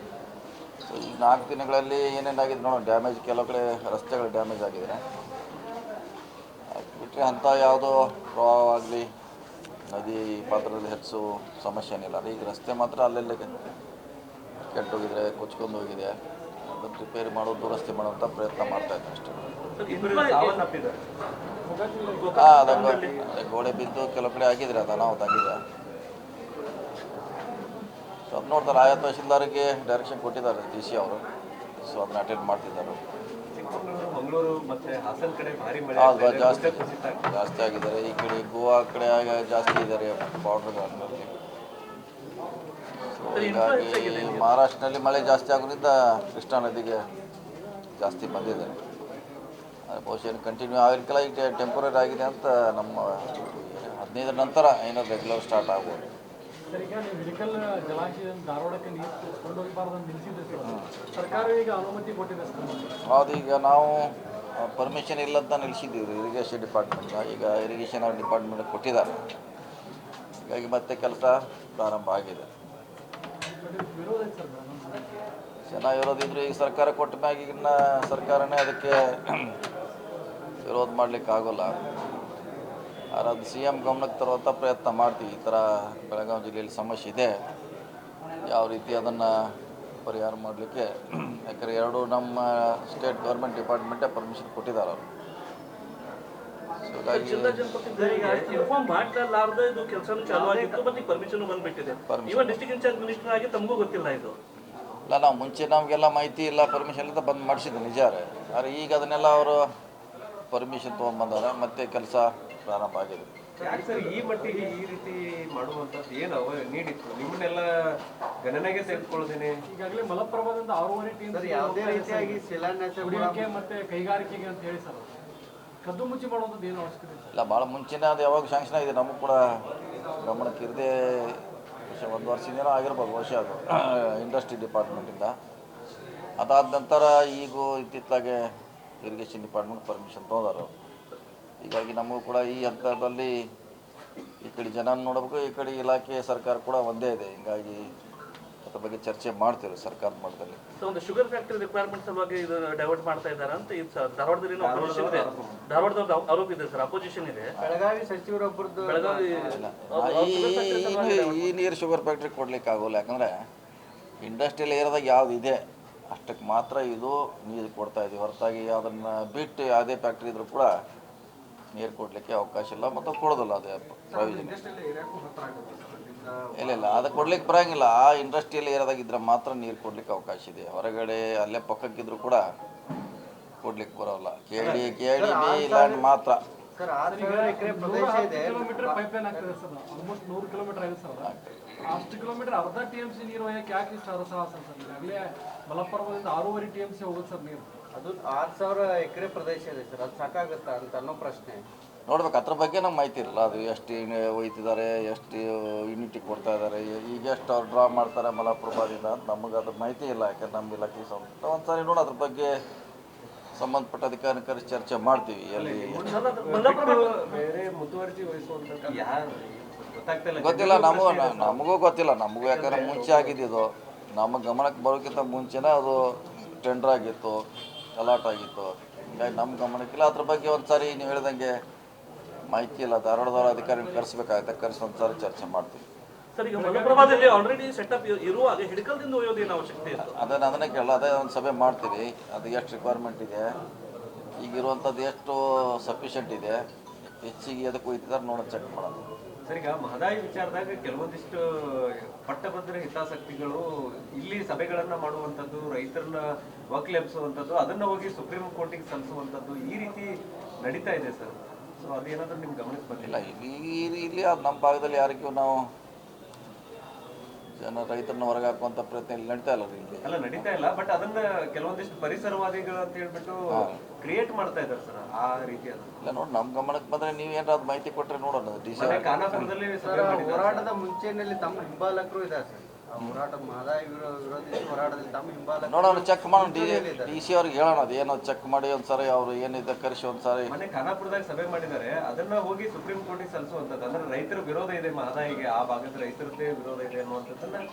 ಸೊ ಈ 4 ದಿನಗಳಲ್ಲಿ ಏನೇನಾಗಿದೆ ನೋಡೋಣ. ಡ್ಯಾಮೇಜ್ ಕೆಲವು ಕಡೆ ರಸ್ತೆಗಳು ಡ್ಯಾಮೇಜ್ ಆಗಿದೆ. ಅದು ಬಿಟ್ಟರೆ ಅಂಥ ಯಾವುದೋ ಪ್ರವಾಹ ಆಗಲಿ ನದಿ ಪಾತ್ರದಲ್ಲಿ ಹೆಚ್ಚು ಸಮಸ್ಯೆ ಏನಿಲ್ಲ. ಈಗ ರಸ್ತೆ ಮಾತ್ರ ಅಲ್ಲೆಲ್ಲೇ ಕೆಟ್ಟೋಗಿದ್ರೆ ಕೊಚ್ಕೊಂಡು ಹೋಗಿದೆ. ಅದನ್ನು ರಿಪೇರಿ ಮಾಡೋದು ದುರಸ್ತಿ ಮಾಡುವಂಥ ಪ್ರಯತ್ನ ಮಾಡ್ತಾಯಿದ್ದಾರೆ ಅಷ್ಟೇ. ಸಾವನ್ನಪ್ಪಿದ್ದಾರೆ. ಅದೇ ಗೋಡೆ ಬಿದ್ದು ಕೆಲವು ಕಡೆ ಆಗಿದ್ರೆ ಅದು ಅನಾಹುತ ಆಗಿದೆ. ಸೊ ಅದು ನೋಡ್ತಾರೆ. ಆಯಾ ತಹಶೀಲ್ದಾರಿಗೆ ಡೈರೆಕ್ಷನ್ ಕೊಟ್ಟಿದ್ದಾರೆ DC ಅವರು. ಸೊ ಅದನ್ನ ಅಟೆಂಡ್ ಮಾಡ್ತಿದ್ದಾರೆ. ಚಿಕ್ಕಮಗಳೂರು, ಮಂಗಳೂರು ಮತ್ತೆ ಹಾಸನ ಕಡೆ ಭಾರಿ ಮಳೆ ಹೌದು, ಜಾಸ್ತಿ ಆಗಿದ್ದಾರೆ. ಈ ಕಡೆ ಗೋವಾ ಕಡೆ ಜಾಸ್ತಿ ಇದ್ದಾರೆ ಬಾರ್ಡರ್ಗಳಲ್ಲಿ. ಸೊ ಹೀಗಾಗಿ ಮಹಾರಾಷ್ಟ್ರದಲ್ಲಿ ಮಳೆ ಜಾಸ್ತಿ ಆಗೋದ್ರಿಂದ ಕೃಷ್ಣಾ ನದಿಗೆ ಜಾಸ್ತಿ ಬಂದಿದ್ದಾರೆ. ಬಹುಶಃ ಕಂಟಿನ್ಯೂ ಆಗಲಿಕ್ಕೆಲ್ಲ ಈಗ ಟೆಂಪರರಿ ಆಗಿದೆ ಅಂತ ನಮ್ಮ 15 ನಂತರ ಏನಾದ್ರು ರೆಗ್ಯುಲರ್ ಸ್ಟಾರ್ಟ್ ಆಗ್ಬೋದು. ಸರ್, ಈಗ ನೀವು ಹಿಡಕಲ್ ಜಲಾಶಯದಿಂದ ಧಾರವಾಡಕ್ಕೆ ನೀರು ಕೊಂಡೋಗಬಾರ್ದು ಅಂತ ನಿಲ್ಲಿಸಿದ್ರೆ ಸರ್, ಸರ್ಕಾರ ಈಗ ಅನುಮತಿ ಕೊಟ್ಟಿದೆ ಸರ್. ಹೌದು, ಈಗ ನಾವು ಪರ್ಮಿಷನ್ ಇಲ್ಲಂತ ನಿಲ್ಲಿಸಿದ್ದೀವಿ ಇರಿಗೇಷನ್ ಡಿಪಾರ್ಟ್ಮೆಂಟ್. ಈಗ ಇರಿಗೇಷನ್ ಡಿಪಾರ್ಟ್ಮೆಂಟ್ ಕೊಟ್ಟಿದ್ದಾರೆ. ಹೀಗಾಗಿ ಮತ್ತೆ ಕೆಲಸ ಪ್ರಾರಂಭ ಆಗಿದೆ. ವಿರೋಧ ಐತೆ ಸರ್. ಚೆನ್ನಾಗಿ ವಿರೋಧಿದ್ರು. ಈಗ ಸರ್ಕಾರ ಕೊಟ್ಟ ಮ್ಯಾಗ ಈಗಿನ ಸರ್ಕಾರನೇ ಅದಕ್ಕೆ ವಿರೋಧ ಮಾಡಲಿಕ್ಕೆ ಆಗೋಲ್ಲ. ಆದರೆ ಅದು CM ಗಮನಕ್ಕೆ ತರುವಂಥ ಪ್ರಯತ್ನ ಮಾಡ್ತೀವಿ. ಈ ಥರ ಬೆಳಗಾವಿ ಜಿಲ್ಲೆಯಲ್ಲಿ ಸಮಸ್ಯೆ ಇದೆ, ಯಾವ ರೀತಿ ಅದನ್ನು ಪರಿಹಾರ ಮಾಡಲಿಕ್ಕೆ. ಯಾಕಂದರೆ ಎರಡು ನಮ್ಮ ಸ್ಟೇಟ್ ಗೌರ್ಮೆಂಟ್ ಡಿಪಾರ್ಟ್ಮೆಂಟೇ ಪರ್ಮಿಷನ್ ಕೊಟ್ಟಿದ್ದಾರೆ ಅವರು. ಸೊ ಹಾಗಾಗಿ ಇನ್ಫಾರ್ಮ್ ಮಾಡ್ಲಾರ್ದೆ ಇದು ಕೆಲಸನೂ ಚಾಲು ಆಗಿತ್ತು, ಮತ್ತೆ ಪರ್ಮಿಷನ್ ಬಂದ್ಬಿಟ್ಟಿದೆ. ಇವನ್ ಡಿಸ್ಟ್ರಿಕ್ಟ್ ಇನ್ಚಾರ್ಜ್ ಮಿನಿಸ್ಟರ್ ಆಗಿ ತಮಗೂ ಗೊತ್ತಿಲ್ಲ ಇದು. ಇಲ್ಲ, ನಾವು ಮುಂಚೆ ನಮಗೆಲ್ಲ ಮಾಹಿತಿ ಇಲ್ಲ, ಪರ್ಮಿಷನ್ ಇಲ್ಲದ ಬಂದ್ ಮಾಡಿಸಿದ್ದು ನಿಜ. ಆದರೆ ಈಗ ಅದನ್ನೆಲ್ಲ ಅವರು ಪರ್ಮಿಷನ್ ತೊಗೊಂಡ್ಬಂದಾರೆ, ಮತ್ತೆ ಕೆಲಸ ಪ್ರಾರಂಭ ಆಗಿದೆ. ಯಾಕೆ ಸರ್ ಈ ಮಟ್ಟಿಗೆ ಈ ರೀತಿ ಮಾಡುವಂಥದ್ದು ಏನು ನೀಡಿತ್ತು? ನಿಮ್ಮನ್ನೆಲ್ಲ ಗಣನೆಗೆ ತೆಗೆದುಕೊಳ್ಳೋದೇನೆ. ಈಗಾಗಲೇ ಮಲಪ್ರಭಾದಿಂದ 6 ಟೀಮ್ ಯಾವುದೇ ರೀತಿಯಾಗಿ ಶಿಲಾನ್ಯಾಸ ಕುಡಿಯೋಕೆ ಮತ್ತೆ ಕೈಗಾರಿಕೆಗೆ ಅಂತ ಹೇಳಿ ಸರ್ ಕದ್ದು ಮುಚ್ಚಿ ಮಾಡುವಂಥದ್ದು ಏನು ಅವಶ್ಯಕತೆ ಇಲ್ಲ. ಇಲ್ಲ, ಭಾಳ ಮುಂಚೆನೇ ಅದು ಯಾವಾಗ ಶಾಂಕ್ಷನ್ ಆಗಿದೆ ನಮಗೂ ಕೂಡ ಗಮನಕ್ಕೆ ಇರದೆ 1 ವರ್ಷದಿಂದ ಆಗಿರ್ಬೋದು ಬಹುಶಃ ಅದು ಇಂಡಸ್ಟ್ರಿ ಡಿಪಾರ್ಟ್ಮೆಂಟಿಂದ. ಅದಾದ ನಂತರ ಈಗ ಇತ್ತಿತ್ತಲಾಗೆ ಇರಿಗೇಷನ್ ಡಿಪಾರ್ಟ್ಮೆಂಟ್ ಪರ್ಮಿಷನ್ ತೊಗೊಂಡರು. ಹೀಗಾಗಿ ನಮಗೂ ಕೂಡ ಈ ಹಂತದಲ್ಲಿ ಈ ಕಡೆ ಜನ ನೋಡಬೇಕು, ಈ ಕಡೆ ಇಲಾಖೆ ಸರ್ಕಾರ ಕೂಡ ಒಂದೇ ಇದೆ. ಹೀಗಾಗಿ ಅದ್ರ ಬಗ್ಗೆ ಚರ್ಚೆ ಮಾಡ್ತೀವಿ ಸರ್ಕಾರದ ಮಟ್ಟದಲ್ಲಿ. ಒಂದು ಶುಗರ್ ಫ್ಯಾಕ್ಟರಿ ರಿಕ್ವೈರ್ಮೆಂಟ್ ಸಲುವಾಗಿ ಇದು ಡೈವರ್ಟ್ ಮಾಡ್ತಾ ಇದ್ದಾರೆ ಅಂತ ಇದು ಧಾರವಾಡದಲ್ಲಿ ಅಪೋಸಿಷನ್ ಇದೆ. ಧಾರವಾಡದ ಆರೋಪ ಇದೆ ಸರ್, ಅಪೋಸಿಷನ್ ಇದೆ. ಬೆಳಗಾವಿ ಸಚಿವರೊಬ್ಬರದ್ದು ಬೆಳಗಾವಿ ಈ ನೀರು ಶುಗರ್ ಫ್ಯಾಕ್ಟ್ರಿ ಕೊಡ್ಲಿಕ್ಕೆ ಆಗೋಲ್ಲ. ಯಾಕಂದರೆ ಇಂಡಸ್ಟ್ರಿಯಲ್ ಏರಿಯಾದಾಗ ಯಾವ್ದು ಇದೆ ಅಷ್ಟಕ್ಕೆ ಮಾತ್ರ ಇದು ನೀರು ಕೊಡ್ತಾ ಇದ್ದೀವಿ. ಹೊರತಾಗಿ ಅದನ್ನು ಬಿಟ್ಟು ಯಾವುದೇ ಫ್ಯಾಕ್ಟ್ರಿ ಇದ್ರೂ ಕೂಡ ನೀರು ಕೊಡಲಿಕ್ಕೆ ಅವಕಾಶ ಇಲ್ಲ, ಮತ್ತು ಕೊಡೋದಿಲ್ಲ. ಅದೇ ಪ್ರಾವಿಷನ್ ಇಲ್ಲ, ಅದು ಕೊಡ್ಲಿಕ್ಕೆ ಬರೋಂಗಿಲ್ಲ. ಆ ಇಂಡಸ್ಟ್ರಿಯಲ್ ಏರಿಯಾದಾಗ ಇದ್ರೆ ಮಾತ್ರ ನೀರು ಕೊಡ್ಲಿಕ್ಕೆ ಅವಕಾಶ ಇದೆ. ಹೊರಗಡೆ ಅಲ್ಲೇ ಪಕ್ಕಕ್ಕಿದ್ರು ಕೂಡ ಕೊಡ್ಲಿಕ್ಕೆ ಬರೋಲ್ಲ. ಕೇಳಿ ಲ್ಯಾಂಡ್ ಮಾತ್ರ. ಸರ್ 6,000 ಎಕರೆ ಪ್ರದೇಶ ಇದೆ. ಕಿಲೋಮೀಟರ್ ಪೈಪ್ಲೈನ್ ಆಗ್ತದೆ ಸರ್. ಆಲ್ಮೋಸ್ಟ್ 100 ಕಿಲೋಮೀಟರ್ ಆಗಿದೆ ಸರ್. ಅಷ್ಟು ಕಿಲೋಮೀಟರ್ ಅರ್ಧ TMC ನೀರು ಹೋಗಕ್ಕೆ ಯಾಕೆ ಇಷ್ಟು ಹರಸಾಹಸ ಸರ್? ಈಗಾಗಲೇ ಮಲಪ್ರಭಾದಿಂದ 6.5 TMC ಹೋಗುತ್ತೆ ಸರ್ ನೀರು. ಅದು 6,000 ಎಕರೆ ಪ್ರದೇಶ ಇದೆ ಸರ್. ಅದು ಸಾಕಾಗುತ್ತಾ ಅಂತ ಅನ್ನೋ ಪ್ರಶ್ನೆ ನೋಡ್ಬೇಕು. ಅದ್ರ ಬಗ್ಗೆ ನಮ್ಗೆ ಮಾಹಿತಿ ಇರಲ್ಲ. ಅದು ಎಷ್ಟು ಒಯ್ತಿದ್ದಾರೆ, ಎಷ್ಟು ಯೂನಿಟಿ ಕೊಡ್ತಾ ಇದ್ದಾರೆ, ಈಗ ಎಷ್ಟು ಅವ್ರು ಡ್ರಾ ಮಾಡ್ತಾರೆ ಮಲಪ್ರಭಾದಿಂದ ಅಂತ ನಮಗೆ ಅದ್ರ ಮಾಹಿತಿ ಇಲ್ಲ. ಯಾಕಂದ್ರೆ ನಮ್ಮ ಇಲಾಖೆ ಒಂದ್ಸಾರಿ ನೋಡಿ ಅದ್ರ ಬಗ್ಗೆ ಸಂಬಂಧಪಟ್ಟ ಅಧಿಕಾರಿ ಕರೆಸಿ ಚರ್ಚೆ ಮಾಡ್ತೀವಿ. ಎಲ್ಲಿ ಬೇರೆ ಮುತುವರ್ಜಿ ವಹಿಸುವಂಥದ್ದು ಯಾರು ಗೊತ್ತಾಗ್ತಿಲ್ಲ. ಗೊತ್ತಿಲ್ಲ, ನಮಗೂ ಗೊತ್ತಿಲ್ಲ. ನಮಗೂ ಯಾಕಂದ್ರೆ ಮುಂಚೆ ಆಗಿದ್ದು ನಮ್ಮ ಗಮನಕ್ಕೆ ಬರೋಕ್ಕಿಂತ ಮುಂಚೆನೇ ಅದು ಟೆಂಡರ್ ಆಗಿತ್ತು, ಅಲಾಟ್ ಆಗಿತ್ತು. ಹೀಗಾಗಿ ನಮ್ಮ ಗಮನಕ್ಕಿಲ್ಲ. ಅದ್ರ ಬಗ್ಗೆ ಒಂದು ಸಾರಿ ನೀವು ಹೇಳ್ದಂಗೆ ಮಾಹಿತಿ ಇಲ್ಲ. ಧಾರವಾಡದವರ ಅಧಿಕಾರಿನ ಕರೆಸ್ಬೇಕಾಗುತ್ತೆ, ಕರೆಸಿ ಒಂದು ಸಾರಿ ಚರ್ಚೆ ಮಾಡ್ತೀವಿ. ಸರ್, ಈಗ ಮಲಪ್ರಭಾದಲ್ಲಿ ಆಲ್ರೆಡಿ ಸೆಟಪ್ ಇರುವಾಗ ಹಿಡಕಲ್ದಿಂದ ಒಯ್ಯೋದೇನು ಅವಶ್ಯಕತೆ ಇತ್ತು? ಅದನ್ನೇ ಕೇಳಲ್ಲ. ಅದೇ ಒಂದು ಸಭೆ ಮಾಡ್ತೀವಿ. ಅದು ಎಷ್ಟು ರಿಕ್ವೈರ್ಮೆಂಟ್ ಇದೆ, ಈಗಿರುವಂಥದ್ದು ಎಷ್ಟು ಸಫಿಷಿಯೆಂಟ್ ಇದೆ, ಹೆಚ್ಚಿಗೆ ಅದಕ್ಕೆ ಒಯ್ತಿದ್ದಾರೆ ನೋಡೋದು ಚೆಕ್ ಮಾಡೋದು. ಸರ್, ಈಗ ಮಹದಾಯಿ ವಿಚಾರದಾಗ ಕೆಲವೊಂದಿಷ್ಟು ಪಟ್ಟಭದ್ರ ಹಿತಾಸಕ್ತಿಗಳು ಇಲ್ಲಿ ಸಭೆಗಳನ್ನ ಮಾಡುವಂಥದ್ದು, ರೈತರನ್ನ ವಕ್ಲೆಬ್ಸುವಂಥದ್ದು, ಅದನ್ನ ಹೋಗಿ ಸುಪ್ರೀಂ ಕೋರ್ಟಿಗೆ ಸಲ್ಲಿಸುವಂಥದ್ದು ಈ ರೀತಿ ನಡೀತಾ ಇದೆ ಸರ್. ಸೊ ಅದೇನಾದ್ರೂ ನಿಮ್ಗೆ ಗಮನಕ್ಕೆ ಬಂದಿಲ್ಲ? ಇಲ್ಲಿ ಅದು ನಮ್ಮ ಭಾಗದಲ್ಲಿ ಯಾರಿಗೂ ನಾವು ರೈತರನ್ನ ಹೊರಗೆ ಹಾಕುವಂಥ ಪ್ರಯತ್ನ ಇಲ್ಲಿ ನಡೀತಾ ಇಲ್ಲ. ಇಲ್ಲಿ ಅಲ್ಲ, ನಡೀತಾ ಇಲ್ಲ. ಬಟ್ ಅದನ್ನ ಕೆಲವೊಂದಿಷ್ಟು ಪರಿಸರವಾದಿಗಳು ಅಂತ ಹೇಳ್ಬಿಟ್ಟು ಕ್ರಿಯೇಟ್ ಮಾಡ್ತಾ ಇದ್ದಾರೆ ಸರ್. ಆ ರೀತಿ ಅದು ಇಲ್ಲ ನೋಡಿ, ನಮ್ಮ ಗಮನಕ್ಕೆ ಬಂದರೆ ನೀವೇನಾದ್ರು ಮಾಹಿತಿ ಕೊಟ್ಟರೆ ನೋಡೋಣ. ಖಾನಾಪುರದಲ್ಲಿ ಹೋರಾಟದ ಮುಂಚೆನಲ್ಲಿ ತಮ್ಮ ಹಿಂಬಾಲಕರು ಇದ್ದಾರೆ ಸರ್. ಆ ಹೋರಾಟ ಮಹದಾಯಿ ವಿರೋಧಿಸಿ ಹೋರಾಟದಲ್ಲಿ ತಮ್ಮ ಹಿಂಬಾಲ ನೋಡೋಣ, ಚೆಕ್ ಮಾಡೋಣ. ಡಿ ಸಿ ಅವ್ರಿಗೆ ಹೇಳೋಣ, ಅದು ಏನೋ ಚೆಕ್ ಮಾಡಿ ಒಂದ್ಸರಿ ಅವ್ರು ಏನಿದೆ ಕರೆಸಿ ಒಂದ್ಸರಿ. ಮೊನ್ನೆ ಖಾನಾಪುರದಾಗ ಸಭೆ ಮಾಡಿದ್ದಾರೆ, ಅದನ್ನ ಹೋಗಿ ಸುಪ್ರೀಂ ಕೋರ್ಟಿಗೆ ಸಲ್ಲಿಸುವಂತದ್ದು. ಅಂದ್ರೆ ರೈತರ ವಿರೋಧ ಇದೆ ಮಹದಾಯಿಗೆ, ಆ ಭಾಗದ ರೈತರದ್ದೇ ವಿರೋಧ ಇದೆ ಅನ್ನುವಂಥದ್ದನ್ನ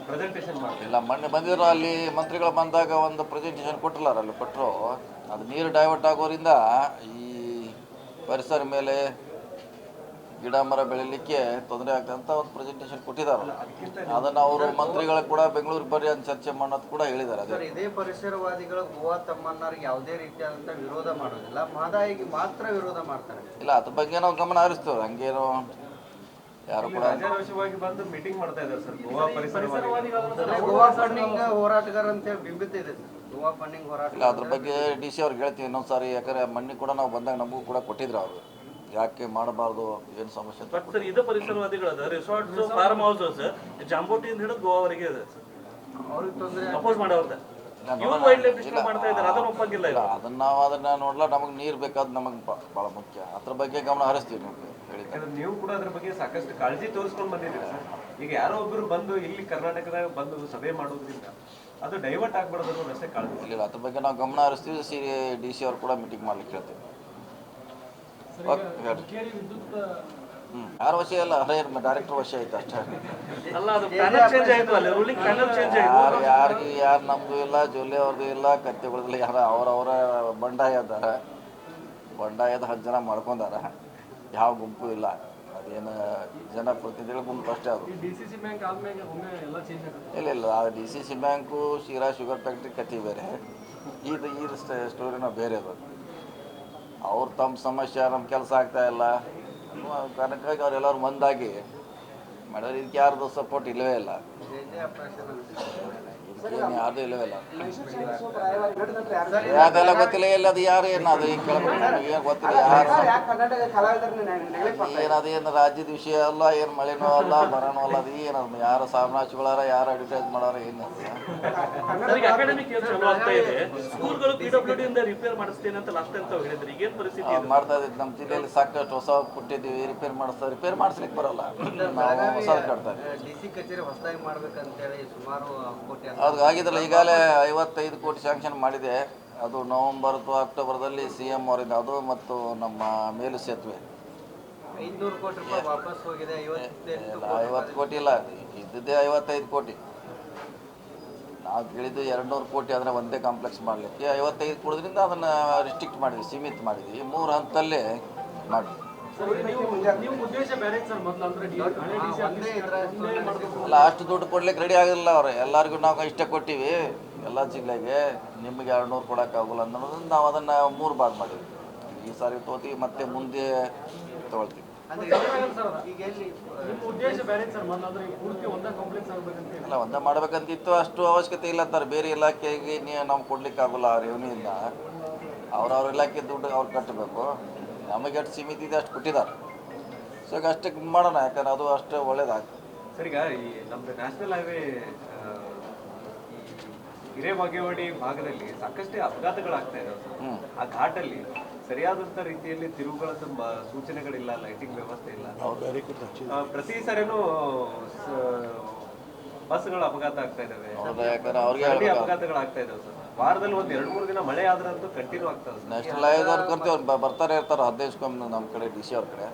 ಪ್ರೆಸೆಂಟೇಷನ್ ಮಾಡ್ತಾರೆ. ಇಲ್ಲ, ಮೊನ್ನೆ ಬಂದಿರೋ ಅಲ್ಲಿ ಮಂತ್ರಿಗಳು ಬಂದಾಗ ಒಂದು ಪ್ರೆಸೆಂಟೇಷನ್ ಕೊಟ್ಟಿಲ್ಲ, ಅಲ್ಲಿ ಕೊಟ್ಟರು. ಅದು ನೀರು ಡೈವರ್ಟ್ ಆಗೋರಿಂದ ಈ ಪರಿಸರ ಮೇಲೆ ಗಿಡ ಮರ ಬೆಳಿಲಿಕ್ಕೆ ತೊಂದರೆ ಆಗ್ತದೆ ಅಂತ ಒಂದು ಪ್ರೆಸೆಂಟೇಷನ್ ಕೊಟ್ಟಿದ್ದಾರೆ. ಅದನ್ನು ಅವರು ಮಂತ್ರಿಗಳು ಕೂಡ ಬೆಂಗಳೂರಿಗೆ ಬರ್ರಿ ಅಂತ ಚರ್ಚೆ ಮಾಡೋದು ಕೂಡ ಹೇಳಿದ್ದಾರೆ. ಅದೇ ಇದೇ ಪರಿಸರವಾದಿಗಳು ಗೋವಾ ತಮ್ಮಣ್ಣರಿಗೆ ಯಾವುದೇ ರೀತಿಯಾದಂಥ ವಿರೋಧ ಮಾಡೋದಿಲ್ಲ, ಮಹದಾಯಿಗೆ ಮಾತ್ರ ವಿರೋಧ ಮಾಡ್ತಾರೆ. ಇಲ್ಲ, ಅದ್ರ ಬಗ್ಗೆ ನಾವು ಗಮನ ಹರಿಸ್ತೇವೆ. ಹಂಗೇನು ಯಾರು ಕೂಡ ರಾಜಾರೋಷವಾಗಿ ಬಂದು ಮೀಟಿಂಗ್ ಮಾಡ್ತಾ ಇದ್ದಾರೆ ಸರ್. ಗೋವಾ ಪರಿಸರವಾದಿಗಳು ಗೋವಾ ಫಂಡಿಂಗ್ ಹೋರಾಟಗಾರ ಅಂತ ಬಿಂಬಿತ ಇದೆ ಸರ್. ಗೋವಾ ಫಂಡಿಂಗ್ ಹೋರಾಟ ಇಲ್ಲ, ಅದ್ರ ಬಗ್ಗೆ ಡಿ ಸಿ ಅವ್ರಿಗೆ ಹೇಳ್ತೀವಿ ಇನ್ನೊಂದು ಸಾರಿ. ಯಾಕಂದರೆ ಮೊನ್ನೆ ಕೂಡ ನಾವು ಬಂದಾಗ ನಮಗೂ ಕೂಡ ಕೊಟ್ಟಿದ್ರು ಅವರು, ಯಾಕೆ ಮಾಡಬಾರ್ದು, ಏನು ಸಮಸ್ಯೆ ಅಂತ. ಬಟ್ ಸರ್ ಇದು ಪರಿಸರವಾದಿಗಳದ ರಿಸಾರ್ಟ್ಸ್ ಫಾರ್ಮ್ ಹೌಸಸ್ ಜಾಂಬೋಟಿಯಿಂದ ಹಿಡಿದು ಗೋವಾವರೆಗೆ ಇದೆ ಸರ್. ಅವ್ರಿಗೆ ತೊಂದರೆ ಅಪೋಸ್ ಮಾಡೋರ್ದ ಇವ್ರು ವೈಲ್ಡ್ ಲೈಫ್ ಡಿಸ್ಟರ್ಬ್ ಮಾಡ್ತಾ ಇದ್ದಾರೆ, ಅದನ್ನ ಒಪ್ಪಂಗಿಲ್ಲ. ಇಲ್ಲ, ಅದನ್ನ ನೋಡ್ಲ, ನಮಗೆ ನೀರು ಬೇಕಾದ್ ನಮಗೆ ಭಾಳ ಮುಖ್ಯ. ಅದ್ರ ಬಗ್ಗೆ ಗಮನ ಹರಿಸ್ತೀವಿ. ನಿಮಗೆ ಹೇಳಿದ್ದೆ, ಯಾಕಂದ್ರೆ ನೀವು ಕೂಡ ಅದ್ರ ಬಗ್ಗೆ ಸಾಕಷ್ಟು ಕಾಳಜಿ ತೋರಿಸ್ಕೊಂಡು ಬಂದಿದ್ದೀರಿ ಸರ್. ಈಗ ಯಾರೋ ಒಬ್ಬರು ಬಂದು ಇಲ್ಲಿ ಕರ್ನಾಟಕದಾಗ ಬಂದು ಸಭೆ ಮಾಡೋದ್ರಿಂದ ಅದು ಡೈವರ್ಟ್ ಆಗ್ಬಾರ್ದು ಅನ್ನೋದು ಅಷ್ಟೇ ಕಾಳಜಿ. ಇಲ್ಲ, ಅದ್ರ ಬಗ್ಗೆ ನಾವು ಗಮನ ಹರಿಸ್ತೀವಿ. ಡಿ ಸಿ ಅವ್ರು ಕೂಡ ಮೀಟಿಂಗ್ ಮಾಡ್ಲಿಕ್ಕೆ ಹೇಳ್ತೀವಿ. ಹುಕ್ಕೇರಿ ವಿದ್ಯುತ್ ಯಾರು ವಶ ಇಲ್ಲ, ಅದೇ ಡೈರೆಕ್ಟರ್ ವಶ ಆಯ್ತು ಅಷ್ಟೇ. ಅಲ್ಲ, ಅದು ಪ್ಯಾನಲ್ ಚೇಂಜ್ ಆಯ್ತು, ಅಲ್ಲಿ ರೂಲಿಂಗ್ ಪ್ಯಾನಲ್ ಚೇಂಜ್ ಆಯ್ತು. ಯಾರು ನಮ್ದು ಇಲ್ಲ, ಜೊಲ್ಲೆ ಅವ್ರದ್ದು ಇಲ್ಲ, ಕತ್ತೆಗಳದ್ದು ಯಾರು ಅವರವರ ಬಂಡಾಯ ಅದಾರ. ಬಂಡಾಯದ 10 ಜನ ಮಾಡ್ಕೊಂಡಾರ, ಯಾವ ಗುಂಪು ಇಲ್ಲ. ಅದೇನು ಜನಪ್ರತಿನಿಧಿಗಳ ಗುಂಪು ಅಷ್ಟೇ ಅದು. DCC ಬ್ಯಾಂಕ್ ಆದ್ಮೇಲೆ ಒಮ್ಮೆ ಎಲ್ಲ ಚೇಂಜ್ ಆಗುತ್ತೆ. ಇಲ್ಲ, ಆ DCC ಬ್ಯಾಂಕು, ಶೀರಾ ಶುಗರ್ ಫ್ಯಾಕ್ಟ್ರಿ ಕತೆ ಬೇರೆ, ಇದು ಸ್ಟೋರಿನ ಬೇರೆ ಅದು. ಅವ್ರು ತಮ್ಮ ಸಮಸ್ಯೆ, ನಮ್ಮ ಕೆಲಸ ಆಗ್ತಾ ಇಲ್ಲ ಕಾರಣಕ್ಕಾಗಿ ಅವರೆಲ್ಲರೂ ಒಂದಾಗಿ ಮಾಡಿದ್ರೆ ಇದಕ್ಕೆ ಯಾರ್ದು ಸಪೋರ್ಟ್ ಇಲ್ಲವೇ ಇಲ್ಲ. ಇದಕ್ಕೇನು ಯಾರ್ದು ಇಲ್ಲವೇ ಇಲ್ಲ. ಅದೆಲ್ಲ ಗೊತ್ತಿಲ್ಲ, ಎಲ್ಲ ಅದು ಯಾರು ಏನು ಅದು ಈಗ ಕೇಳ್ಬೇಕು, ಏನು ಗೊತ್ತಿಲ್ಲ ಯಾರು ಏನದು, ಏನು ರಾಜ್ಯದ ವಿಷಯ ಅಲ್ಲ, ಏನು ಮಳೆನೂ ಅಲ್ಲ, ಬರೋನೂ ಅಲ್ಲ. ಅದು ಏನದು ಯಾರು ಸಾಮ್ರಾಜ್ಯಗಳಾರ, ಯಾರು ಅಡ್ವರ್ಟೈಸ್ ಮಾಡೋರು, ಏನು ಅಕಾಡೆಮಿಕ್ ಇಯರ್ ಚಲೋ ಆಗ್ತಾ ಇದೆ. ಸ್ಕೂಲ್ಗಳು PWD ಇಂದ ರಿಪೇರ್ ಮಾಡಿಸ್ತೇನೆ ಅಂತ ಲಾಸ್ಟ್ ಟೈಮ್ ತಾವು ಹೇಳಿದ್ರಿ, ಈಗೇನು ಪರಿಸ್ಥಿತಿ ಇದೆ? ಮಾಡ್ತಾ ಇದ್ದೀವಿ. ನಮ್ಮ ಜಿಲ್ಲೆಯಲ್ಲಿ ಸಾಕಷ್ಟು ಹೊಸ ಕೊಟ್ಟಿದ್ದೀವಿ, ರಿಪೇರ್ ಮಾಡಿಸ್ಲಿಕ್ಕೆ ಬರೋಲ್ಲ, ನಾವು ಹೊಸದು ಕಟ್ತಾ ಇದ್ದೀವಿ. DC ಕಚೇರಿ ಹೊಸದಾಗಿ ಮಾಡ್ಬೇಕಂತೇಳಿ ಸುಮಾರು ಕೋಟಿ ಅದು ಆಗಿದ್ರಲ್ಲ, ಈಗಾಗಲೇ 55 ಕೋಟಿ ಸ್ಯಾಂಕ್ಷನ್ ಮಾಡಿದೆ. ಅದು ನವೆಂಬರ್ ಅಥವಾ ಅಕ್ಟೋಬರ್ದಲ್ಲಿ CM ಅವರಿಂದ, ಅದು ಮತ್ತು ನಮ್ಮ ಮೇಲು ಸೇತುವೆ 500 ಕೋಟಿ ರೂಪಾಯಿ ವಾಪಸ್ ಹೋಗಿದೆ. 50 ಕೋಟಿ ಇಲ್ಲ, ಇದ್ದದ್ದೇ 55 ಕೋಟಿ. ನಾವು ಕೇಳಿದ್ದು 200 ಕೋಟಿ ಆದರೆ ಒಂದೇ ಕಾಂಪ್ಲೆಕ್ಸ್ ಮಾಡಲಿಕ್ಕೆ 55 ಕೊಡೋದ್ರಿಂದ ಅದನ್ನು ರಿಸ್ಟ್ರಿಕ್ಟ್ ಮಾಡಿದ್ವಿ, ಸೀಮಿತ ಮಾಡಿದ್ವಿ. 3 ಹಂತದಲ್ಲೇ ಮಾಡಿದ್ವಿ. ನೀವು ಉದ್ದೇಶ ಬೇರೆ ಸರ್, ಮೊದಲು ಅಂದ್ರೆ ಹಳೆ DC ಮಾಡಬೇಕು. ಅಲ್ಲ, ಅಷ್ಟು ದುಡ್ಡು ಕೊಡ್ಲಿಕ್ಕೆ ರೆಡಿ ಆಗಿಲ್ಲ ಅವ್ರು. ಎಲ್ಲರಿಗೂ ನಾವು ಇಷ್ಟ ಕೊಟ್ಟಿವಿ, ಎಲ್ಲ ಜಿಲ್ಲೆಗೆ. ನಿಮಗೆ 200 ಕೊಡೋಕ್ಕಾಗಲ್ಲ ಅನ್ನೋದ್ರಿಂದ ನಾವು ಅದನ್ನು 3 ಭಾಗ ಮಾಡಿದ್ವಿ. ಈ ಸಾರಿ ತೊಗೋತೀವಿ, ಮತ್ತೆ ಮುಂದೆ ತೊಗೊಳ್ತೀವಿ. ಈಗ ಎಲ್ಲಿ ನಿಮ್ಮ ಉದ್ದೇಶ ಬೇರೆ ಸರ್, ಮೊದಲು ಅಂದ್ರೆ ಪೂರ್ತಿ ಒಂದೇ ಕಾಂಪ್ಲೆಕ್ಸ್ ಆಗ್ಬೇಕಂತ ಹೇಳಿ. ಅಲ್ಲ, ಒಂದೇ ಮಾಡ್ಬೇಕಂತಿತ್ತು, ಅಷ್ಟು ಅವಶ್ಯಕತೆ ಇಲ್ಲ ಅಂತಾರೆ. ಬೇರೆ ಇಲಾಖೆಗೆ ನಾವು ಕೊಡ್ಲಿಕ್ಕೆ ಆಗೋಲ್ಲ ಆ ರೆವೆನ್ಯೂಯಿಂದ. ಅವ್ರವ್ರ ಇಲಾಖೆ ದುಡ್ಡು ಅವ್ರು ಕಟ್ಟಬೇಕು. ನಮಗೆ ಎಷ್ಟು ಸೀಮಿತ ಇದೆ ಅಷ್ಟು ಕೊಟ್ಟಿದ್ದಾರೆ. ಸೊ ಈಗ ಅಷ್ಟಕ್ಕೆ ಮಾಡೋಣ, ಯಾಕಂದ್ರೆ ಅದು ಅಷ್ಟು ಒಳ್ಳೇದಾಗ್ತದೆ. ಸರ್, ಈಗ ಈ ನಮ್ದು ನ್ಯಾಷನಲ್ ಹೈವೇ ಹಿರೇಬಾಗೇವಾಡಿ ಭಾಗದಲ್ಲಿ ಸಾಕಷ್ಟೇ ಅಪಘಾತಗಳಾಗ್ತಾ ಇದಾವೆ ಸರ್. ಆ ಘಾಟಲ್ಲಿ ಸರಿಯಾದಂತ ರೀತಿಯಲ್ಲಿ ತಿರುವುಗಳ ಸೂಚನೆಗಳಿಲ್ಲ, ಲೈಟಿಂಗ್ ವ್ಯವಸ್ಥೆ ಇಲ್ಲ. ಪ್ರತಿ ಸರಿನೂ ಬಸ್ಗಳ ಅಪಘಾತ ಆಗ್ತಾ ಇದಾವೆ, ಯಾಕಂದ್ರೆ ಅವ್ರಿಗೆ ಸರಣಿ ಅಪಘಾತಗಳಾಗ್ತಾ ಇದಾವೆ ಸರ್. ವಾರದಲ್ಲಿ 1-2-3 ದಿನ ಮಳೆ ಆದ್ರಂತೂ ಕಂಟಿನ್ಯೂ ಆಗ್ತದೆ ಸರ್. ನ್ಯಾಷನಲ್ ಹೈವೇದವ್ರು ಕರ್ತೀವಿ, ಅವ್ರು ಬರ್ತಾರೆ ಇರ್ತಾರೆ 15 ಕೊಮ್ಮೆ ನಮ್ಮ ಕಡೆ DC ಅವ್ರ ಕಡೆ.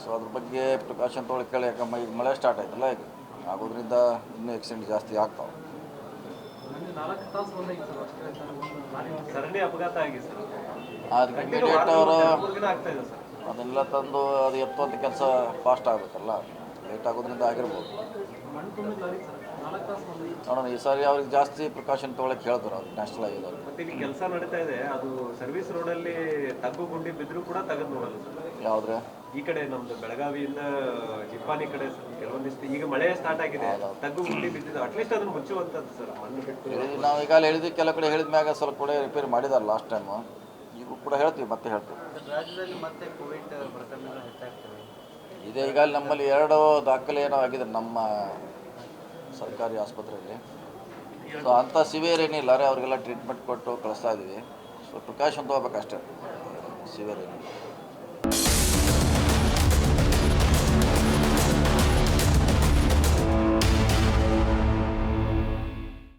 ಸೊ ಅದ್ರ ಬಗ್ಗೆ ಪ್ರಿಕಾಷನ್ ತೊಗೊಳಕ್ಕೆ ಹೇಳಿ, ಯಾಕಂದ್ರೆ ಈಗ ಮಳೆ ಸ್ಟಾರ್ಟ್ ಆಯ್ತಲ್ಲ, ಈಗ ಆಗೋದ್ರಿಂದ ಇನ್ನೂ ಆಕ್ಸಿಡೆಂಟ್ ಜಾಸ್ತಿ ಆಗ್ತಾವೆ. 4 ತಾಸು ಬಂದಾಗಿ ಸರ್ ಅಷ್ಟೇ ಸರಣಿ ಅಪಘಾತ ಆಗಿ ಸರ್. ಅದಕ್ಕೆ ಇಮಿಡಿಯೇಟ್ ಅವರು 3 ದಿನ ಆಗ್ತಾ ಇದೆ ಸರ್. ಅದನ್ನೆಲ್ಲ ತಂದು ಅದು ಎತ್ತುವಂಥ ಕೆಲಸ ಫಾಸ್ಟ್ ಆಗಬೇಕಲ್ಲ, ಲೇಟ್ ಆಗೋದ್ರಿಂದ ಆಗಿರ್ಬೋದು. ಮಣ್ಣು ತುಂಬಿದ ಲಾರಿ ಸರ್ 4 ತಾಸು ಬಂದಾಗಿ. ನೋಡೋಣ, ಈ ಸಾರಿ ಅವ್ರಿಗೆ ಜಾಸ್ತಿ ಪ್ರಿಕಾಷನ್ ತೊಗೊಳಕ್ಕೆ ಹೇಳ್ತಾರೆ ಅವ್ರು ನ್ಯಾಷನಲ್ ಹೈವೇದವ್ರು. ಮತ್ತೆ ಇಲ್ಲಿ ಕೆಲಸ ನಡೀತಾ ಇದೆ, ಅದು ಸರ್ವಿಸ್ ರೋಡಲ್ಲಿ ತಗ್ಗು ಗುಂಡಿ ಬಿದ್ದರೂ ಕೂಡ ತೆಗೆದು ನೋಡಲ್ಲ ಸರ್. ಯಾವುದ್ರೆ ಈ ಕಡೆ ನಮ್ದು ಬೆಳಗಾವಿಯಿಂದ ಜಿಪ್ಪಾನಿ ಕಡೆ ಕೆಲವೊಂದಿಷ್ಟು ಈಗ ಮಳೆ ಸ್ಟಾರ್ಟ್ ಆಗಿದೆ, ತಗ್ಗು ಗುಂಡಿ ಬಿದ್ದಿದ್ದು. ಅಟ್ಲೀಸ್ಟ್ ಅದನ್ನು ಮುಚ್ಚುವಂಥದ್ದು ಸರ್, ಮಣ್ಣು ಬಿಟ್ಟು. ನಾವು ಈಗಾಗಲೇ ಹೇಳಿದ್ವಿ, ಕೆಲವು ಕಡೆ ಹೇಳಿದ ಮ್ಯಾಗ ಸ್ವಲ್ಪ ಕೂಡ ರಿಪೇರಿ ಮಾಡಿದ್ದಾರೆ ಲಾಸ್ಟ್ ಟೈಮು. ಈಗ ಕೂಡ ಹೇಳ್ತೀವಿ, ಮತ್ತೆ ಹೇಳ್ತೀವಿ. ರಾಜ್ಯದಲ್ಲಿ ಮತ್ತೆ ಕೋವಿಡ್ ಪ್ರಕರಣಗಳು ಹೆಚ್ಚಾಗ್ತವೆ. ಇದೇ ಈಗಾಗಲೇ ನಮ್ಮಲ್ಲಿ 2 ದಾಖಲೆ ಏನೋ ಆಗಿದೆ ನಮ್ಮ ಸರ್ಕಾರಿ ಆಸ್ಪತ್ರೆಯಲ್ಲಿ. ಸೊ ಅಂಥ ಸಿವಿಯರ್ ಏನಿಲ್ಲ ರೀ, ಅವ್ರಿಗೆಲ್ಲ ಟ್ರೀಟ್ಮೆಂಟ್ ಕೊಟ್ಟು ಕಳಿಸ್ತಾ ಇದ್ದೀವಿ. ಸೊ ಪ್ರಿಕಾಷನ್ ತೊಗೋಬೇಕಷ್ಟೇ, ಸಿವಿಯರ್ ಏನಿಲ್ಲ.